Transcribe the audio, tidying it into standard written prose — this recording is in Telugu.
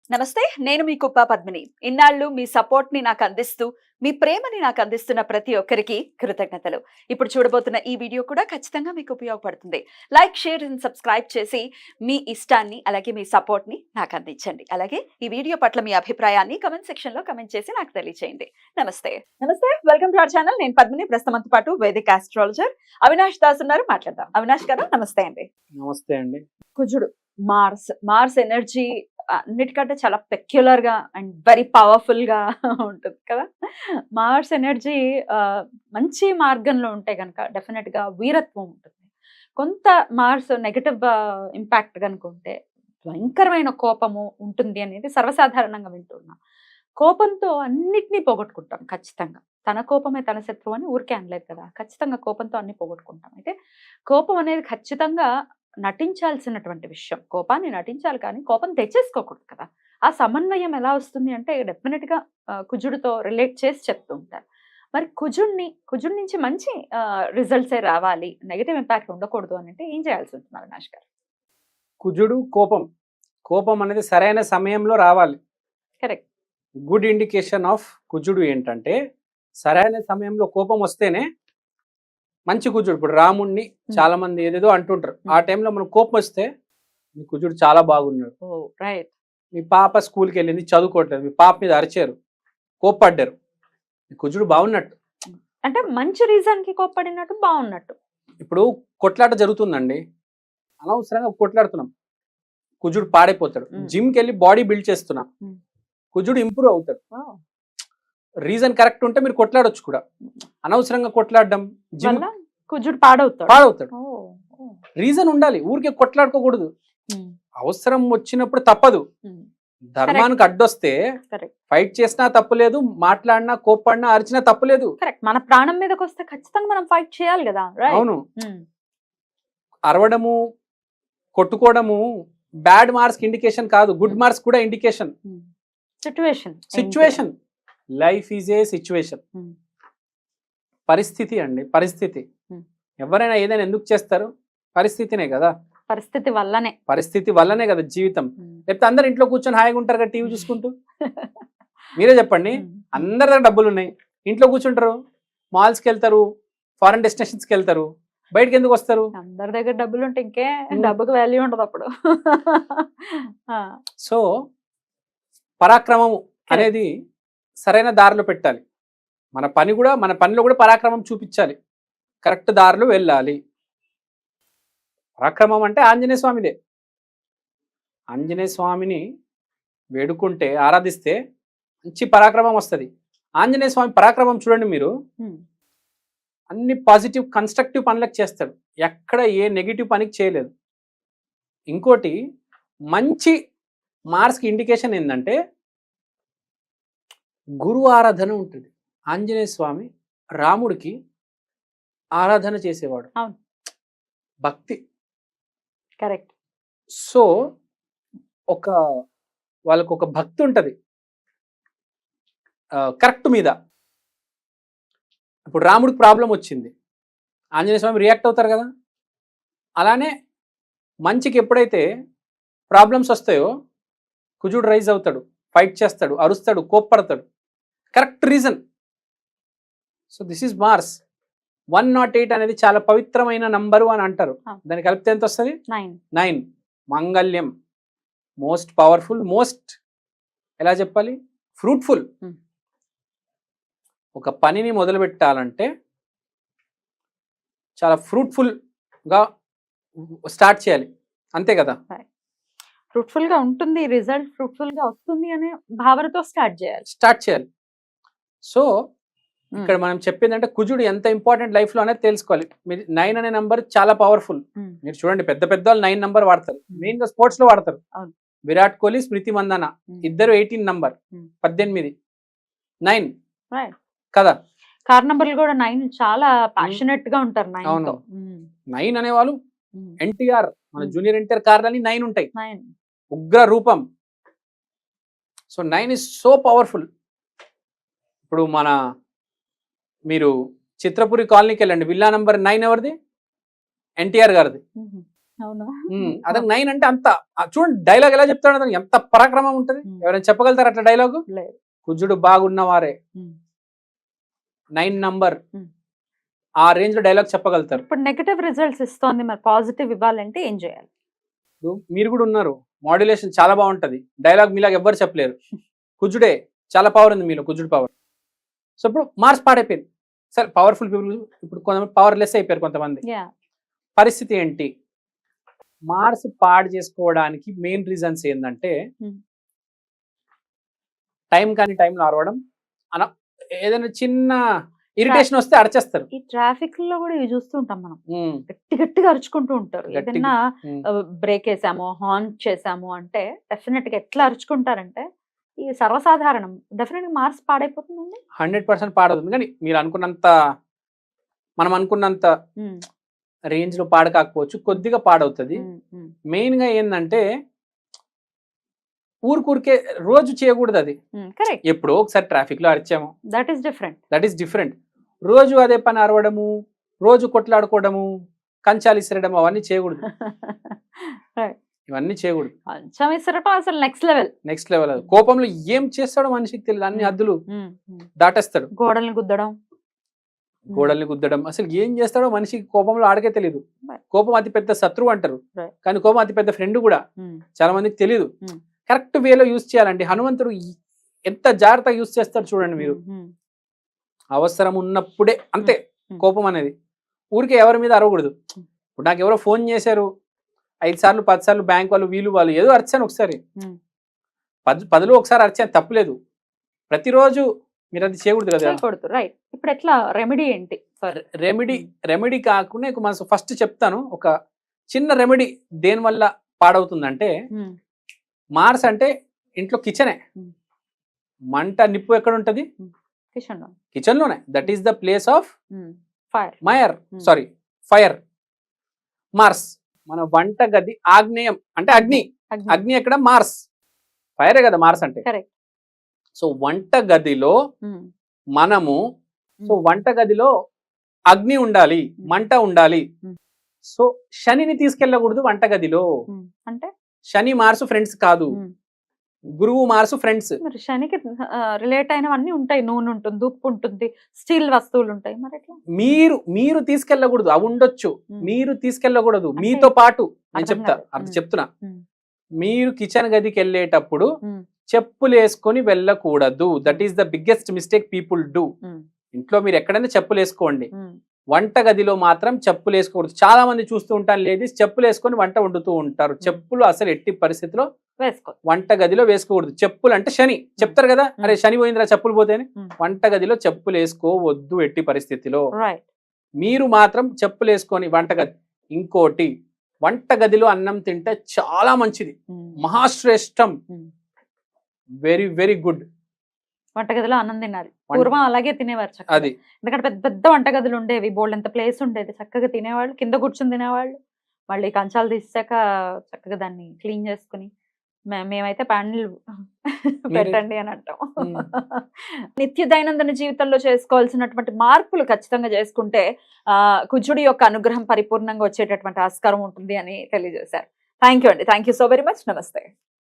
నమస్తే, నేను మీ కుప్ప పద్మిని. ఇన్నాళ్ళు మీ సపోర్ట్ ని నాకు అందిస్తూ, మీ ప్రేమని నాకు అందిస్తున్న ప్రతి ఒక్కరికి కృతజ్ఞతలు. ఇప్పుడు చూడబోతున్న ఈ వీడియో కూడా ఖచ్చితంగా మీకు ఉపయోగపడుతుంది. లైక్, షేర్ అండ్ సబ్స్క్రైబ్ చేసి మీ ఇష్టాన్ని అలాగే మీ సపోర్ట్ ని నాకు అందించండి. అలాగే ఈ వీడియో పట్ల మీ అభిప్రాయాన్ని కమెంట్ సెక్షన్ లో కమెంట్ చేసి నాకు తెలియజేయండి. నమస్తే. Welcome to our channel. నేను పద్మిని. ప్రస్తుతంతో పాటు వేదిక ఆస్ట్రాలజర్ అవినాష్ దాస్ ఉన్నారు. మాట్లాడదాం. అవినాష్ గారు నమస్తే అండి. నమస్తే అండి. కుజుడు, మార్స్ ఎనర్జీ అన్నిటికంటే చాలా పెక్యులర్ గా అండ్ వెరీ పవర్ఫుల్ గా ఉంటుంది కదా. మార్స్ ఎనర్జీ మంచి మార్గంలో ఉంటే కనుక డెఫినెట్ గా వీరత్వం ఉంటుంది. కొంత మార్స్ నెగటివ్ ఇంపాక్ట్ కనుక ఉంటే భయంకరమైన కోపము ఉంటుంది అనేది సర్వసాధారణంగా వింటున్నాం. కోపంతో అన్నిటినీ పోగొట్టుకుంటాం ఖచ్చితంగా. తన కోపమే తన శత్రువు అని ఊరికే అనలేదు కదా. ఖచ్చితంగా కోపంతో అన్ని పోగొట్టుకుంటాం. అయితే కోపం అనేది ఖచ్చితంగా నటించాల్సినటువంటి విషయం. కోపాన్ని నటించాలి కానీ కోపం తెచ్చేసుకోకూడదు కదా. ఆ సమన్వయం ఎలా వస్తుంది అంటే డెఫినెట్ గా కుజుడితో రిలేట్ చేసి చెప్తూ ఉంటారు. మరి కుజుడి నుంచి మంచి రిజల్ట్సే రావాలి, నెగటివ్ ఇంపాక్ట్ ఉండకూడదు అని అంటే ఏం చేయాల్సి ఉంటుంది అవినాష్ గారు? కుజుడు కోపం అనేది సరైన సమయంలో రావాలి. కరెక్ట్. గుడ్ ఇండికేషన్ ఆఫ్ కుజుడు ఏంటంటే సరైన సమయంలో కోపం వస్తేనే మంచి కుజుడు. ఇప్పుడు రాముణ్ణి చాలా మంది ఏదేదో అంటుంటారు. ఆ టైంలో మనం కోపం వస్తే మీ కుజుడు చాలా బాగున్నాడు. రైట్. మీ పాప స్కూల్కి వెళ్ళింది, చదువుకోవట్లేదు, మీ పాప మీద అరిచారు, కోప్పడ్డారు, మీ కుజుడు బాగున్నట్టు. అంటే మంచి రీజన్ కి కోప్పడినట్టు, బాగున్నట్టు. ఇప్పుడు కొట్లాట జరుగుతుందండి, అనవసరంగా కొట్లాడుతున్నాం, కుజుడు పాడైపోతాడు. జిమ్కి వెళ్ళి బాడీ బిల్డ్ చేస్తున్నాం, కుజుడు ఇంప్రూవ్ అవుతాడు. రీజన్ కరెక్ట్ ఉంటే మీరు కొట్లాడొచ్చు కూడా. అనవసరంగా కొట్లాడడం జిమ్ కుజుడు పాడవుతాడు. రీజన్ ఉండాలి, ఊరికే కొట్లాడుకోకూడదు. అవసరం వచ్చినప్పుడు తప్పదు. ధర్మానికి అడ్డొస్తే ఫైట్ చేసినా తప్పులేదు, మాట్లాడినా కోప్పడినా అరిచినా తప్పులేదు. మన ప్రాణం మీదకి వస్తే ఖచ్చితంగా మనం ఫైట్ చేయాలి కదా. అవును. అరవడము, కొట్టుకోవడము బ్యాడ్ మార్క్స్ ఇండికేషన్ కాదు, గుడ్ మార్క్స్ కూడా indication. Situation life is a situation. పరిస్థితి అండి, పరిస్థితి. ఎవరైనా ఏదైనా ఎందుకు చేస్తారు? పరిస్థితినే కదా. పరిస్థితి వల్లనే కదా జీవితం. లేకపోతే అందరు ఇంట్లో కూర్చొని హాయిగా ఉంటారు కదా టీవీ చూసుకుంటూ. మీరే చెప్పండి. అందరి దగ్గర డబ్బులు ఉన్నాయి, ఇంట్లో కూర్చుంటారు, మాల్స్కి వెళ్తారు, ఫారెన్ డెస్టినేషన్స్కి వెళ్తారు, బయటకి ఎందుకు వస్తారు? అందరి దగ్గర డబ్బులు ఉంటే ఇంకే డబ్బుకి వాల్యూ ఉండదు అప్పుడు. సో పరాక్రమము అనేది సరైన దారిలో పెట్టాలి. మన పనిలో కూడా పరాక్రమం చూపించాలి, కరెక్ట్ దారిలో వెళ్ళాలి. పరాక్రమం అంటే ఆంజనేయ స్వామిదే. ఆంజనేయ స్వామిని వేడుకుంటే, ఆరాధిస్తే మంచి పరాక్రమం వస్తుంది. ఆంజనేయ స్వామి పరాక్రమం చూడండి మీరు, అన్ని పాజిటివ్ కన్స్ట్రక్టివ్ పనులకు చేస్తాడు, ఎక్కడ ఏ నెగిటివ్ పనికి చేయలేదు. ఇంకోటి మంచి మార్క్స్కి ఇండికేషన్ ఏంటంటే గురు ఆరాధన ఉంటుంది. ఆంజనేయ స్వామి రాముడికి ఆరాధన చేసేవాడు, భక్తి. కరెక్ట్. సో వాళ్ళకు ఒక భక్తి ఉంటుంది కరెక్ట్ మీద. ఇప్పుడు రాముడికి ప్రాబ్లం వచ్చింది, ఆంజనేయ స్వామి రియాక్ట్ అవుతారు కదా. అలానే మంచికి ఎప్పుడైతే ప్రాబ్లమ్స్ వస్తాయో కుజుడు రైజ్ అవుతాడు, ఫైట్ చేస్తాడు, అరుస్తాడు, కోప్పడతాడు. Correct reason. So this is Mars. 108 అనేది చాలా పవిత్రమైన నంబరు అని అంటారు. దాన్ని కలిపితే ఎంత వస్తుంది? 9. మంగళ్యం, మోస్ట్ పవర్ఫుల్, మోస్ట్ ఎలా చెప్పాలి, ఫ్రూట్ఫుల్. ఒక పనిని మొదలు పెట్టాలంటే చాలా ఫ్రూట్ఫుల్గా స్టార్ట్ చేయాలి, అంతే కదా. ఫ్రూట్ఫుల్ గా ఉంటుంది, రిజల్ట్ ఫ్రూట్ఫుల్ గా వస్తుంది అనే భావనతో స్టార్ట్ చేయాలి. సో ఇక్కడ మనం చెప్పింది అంటే కుజుడు ఎంత ఇంపార్టెంట్ లైఫ్ లో అనేది తెలుసుకోవాలి. మీరు 9 అనే నంబర్ చాలా పవర్ఫుల్. మీరు చూడండి, పెద్ద వాళ్ళు 9 నంబర్ వాడతారు, మెయిన్ గా స్పోర్ట్స్ లో వాడతారు. విరాట్ కోహ్లీ, స్మృతి మందన ఇద్దరు 18 నంబర్, 18, 9 కదా. కార్ నంబర్లు కూడా 9 చాలా ప్యాషనెట్ గా ఉంటారు. 9 అనేవాళ్ళు ఎన్టీఆర్, మన జూనియర్ ఎన్టీఆర్ కార్లని 9 ఉంటాయి, ఉగ్ర రూపం. So 9 is so powerful. ఇప్పుడు మీరు చిత్రపురి కాలనీకి వెళ్ళండి, విల్లా నంబర్ 9 ఎవరిది? ఎన్టీఆర్ గారిది. అవునా అతను 9 అంటే అంత చూడండి డైలాగ్ ఎలా చెప్తాడు అతను, ఎంత పరాక్రమం ఉంటుంది. ఎవరైనా చెప్పగలుగుతారు అట్లా డైలాగు? లేదు. కుజుడు బాగున్నవారే 9 నంబర్ ఆ రేంజ్ లో డైలాగ్ చెప్పగలుగుతారు. ఇప్పుడు నెగటివ్ రిజల్ట్స్ ఇస్తోంది, మరి పాజిటివ్ ఇవ్వాలంటే ఏం చేయాలి? ఇప్పుడు మీరు కూడా ఉన్నారు, మాడ్యులేషన్ చాలా బాగుంటది, డైలాగ్ మీలాగా ఎవ్వరు చెప్పలేరు. కుజుడే చాలా పవర్ ఉంది మీలో, కుజుడు పవర్. సో ఇప్పుడు మార్స్ పాడైపోయింది. సరే పవర్ఫుల్ పీపుల్ ఇప్పుడు కొంతమంది పవర్లెస్ అయిపోయారు కొంతమంది. పరిస్థితి ఏంటి? మార్స్ పాడు చేసుకోవడానికి మెయిన్ రీజన్స్ ఏంటంటే టైం కానీ టైంలో అరవడం, అన ఏదైనా చిన్న ఇరిటేషన్ వస్తే అరచేస్తారు. ఈ ట్రాఫిక్ లో కూడా ఇవి చూస్తూ ఉంటాం మనం, గట్టి గట్టిగా అరుచుకుంటూ ఉంటారు. ఏదైనా బ్రేక్ వేసాము, హార్న్ చేసాము అంటే డెఫినెట్ గా ఎట్లా అరుచుకుంటారంటే ఇది సర్వసాధారణం. డెఫినెట్ గా మార్క్స్ పాడైపోతుందండి. 100% పాడవుతుంది. కానీ మీరు అనుకున్నంత, మనం అనుకున్నంత రేంజ్ లో పాడు కాకపోవచ్చు, కొద్దిగా పాడవుతుంది. మెయిన్ గా ఏంటంటే ఊరికే రోజు చేయకూడదు అది. ఎప్పుడో ఒకసారి ట్రాఫిక్ లో అరిచాము, దట్ ఈస్ డిఫరెంట్. రోజు అదే పని అరవడము, రోజు కొట్లాడుకోవడము, కంచాలు ఇసరడం అవన్నీ చేయకూడదు. ఇవన్నీ చేయకూడదు. కంచం ఇసరటం అసలు నెక్స్ట్ లెవెల్. కోపంలో ఏం చేస్తాడో మనిషికి తెలియదు, అన్ని హద్దులు దాటేస్తాడు. గోడల్ని గుద్దడం అసలు ఏం చేస్తాడో మనిషికి కోపంలో ఆడకే తెలియదు. కోపం అతి పెద్ద శత్రువు అంటారు, కానీ కోపం అతి పెద్ద ఫ్రెండ్ కూడా చాలా మందికి తెలియదు. కరెక్ట్ వేలో యూజ్ చేయాలండి. హనుమంతుడు ఎంత జాగ్రత్తగా యూజ్ చేస్తాడు చూడండి మీరు. అవసరం ఉన్నప్పుడే, అంతే. కోపం అనేది ఊరికే ఎవరి మీద అరవకూడదు. ఇప్పుడు నాకు ఎవరో ఫోన్ చేశారు 5 సార్లు 10 సార్లు, బ్యాంక్ వాళ్ళు వీళ్ళు ఏదో అరిచాను, ఒకసారి 10లో ఒకసారి అరిచాను, తప్పులేదు. ప్రతిరోజు మీరు అది చేయకూడదు కదా. రైట్. ఇప్పుడు ఎట్లా రెమెడీ ఏంటి? రెమెడీ కాకుండా మనం ఫస్ట్ చెప్తాను. ఒక చిన్న రెమెడీ దేని వల్ల పాడవుతుందంటే, మార్స్ అంటే ఇంట్లో కిచెనే. మంట నిప్పు ఎక్కడ ఉంటది? కిచెన్ లోనే. That is the place of fire. మార్స్ మన వంట గది, ఆగ్నేయం అంటే అగ్ని. అగ్ని ఎక్కడ? మార్స్. ఫైరే కదా మార్స్ అంటే. సో వంట గదిలో మనము, సో వంట గదిలో అగ్ని ఉండాలి, మంట ఉండాలి. సో శనిని తీసుకెళ్ళకూడదు వంట గదిలో. అంటే శని మార్సు ఫ్రెండ్స్ కాదు, గురువు మార్సు ఫ్రెండ్స్. శనికి రిలేట్ అయినవన్నీ ఉంటాయి. నూనె ఉంటుంది, ఉప్పు ఉంటుంది, స్టీల్ వస్తువులు ఉంటాయి. మరి ఎట్లా? మీరు తీసుకెళ్ళకూడదు. అవి ఉండొచ్చు, మీరు తీసుకెళ్ళకూడదు. మీతో పాటు నేను చెప్తున్నా. మీరు కిచెన్ గదికి వెళ్ళేటప్పుడు చెప్పులు వేసుకొని వెళ్ళకూడదు. That is the biggest mistake people do. ఇంట్లో మీరు ఎక్కడైనా చెప్పులు వేసుకోండి, వంట గదిలో మాత్రం చెప్పులు వేసుకోకూడదు. చాలా మంది చూస్తూ ఉంటాను, లేడీస్ చెప్పులు వేసుకొని వంట వండుతూ ఉంటారు. చెప్పులు అసలు ఎట్టి పరిస్థితిలో వంట గదిలో వేసుకోకూడదు. చెప్పులు అంటే శని చెప్తారు కదా, అరే శని పోయిందిరా చెప్పులు పోతేనే. వంట గదిలో చెప్పులు వేసుకోవద్దు ఎట్టి పరిస్థితిలో. మీరు మాత్రం చెప్పులు వేసుకొని వంటగది. ఇంకోటి, వంట గదిలో అన్నం తింటే చాలా మంచిది, మహాశ్రేష్టం, వెరీ వెరీ గుడ్. వంటగదిలో అన్నం తినాలి. పూర్వం అలాగే తినేవారు చక్కగా. ఎందుకంటే పెద్ద పెద్ద వంటగదులు ఉండేవి, బోల్డ్ ఎంత ప్లేస్ ఉండేది, చక్కగా తినేవాళ్ళు, కింద కూర్చొని తినేవాళ్ళు. మళ్ళీ కంచాలు తీసాక చక్కగా దాన్ని క్లీన్ చేసుకుని, మేమైతే ప్యాన్లు పెట్టండి అని అంటాం. నిత్య దైనందిన జీవితంలో చేసుకోవాల్సినటువంటి మార్పులు ఖచ్చితంగా చేసుకుంటే కుజుడి యొక్క అనుగ్రహం పరిపూర్ణంగా వచ్చేటటువంటి ఆస్కారం ఉంటుంది అని తెలియజేశారు. థ్యాంక్ యూ అండి. Thank you so very much. నమస్తే.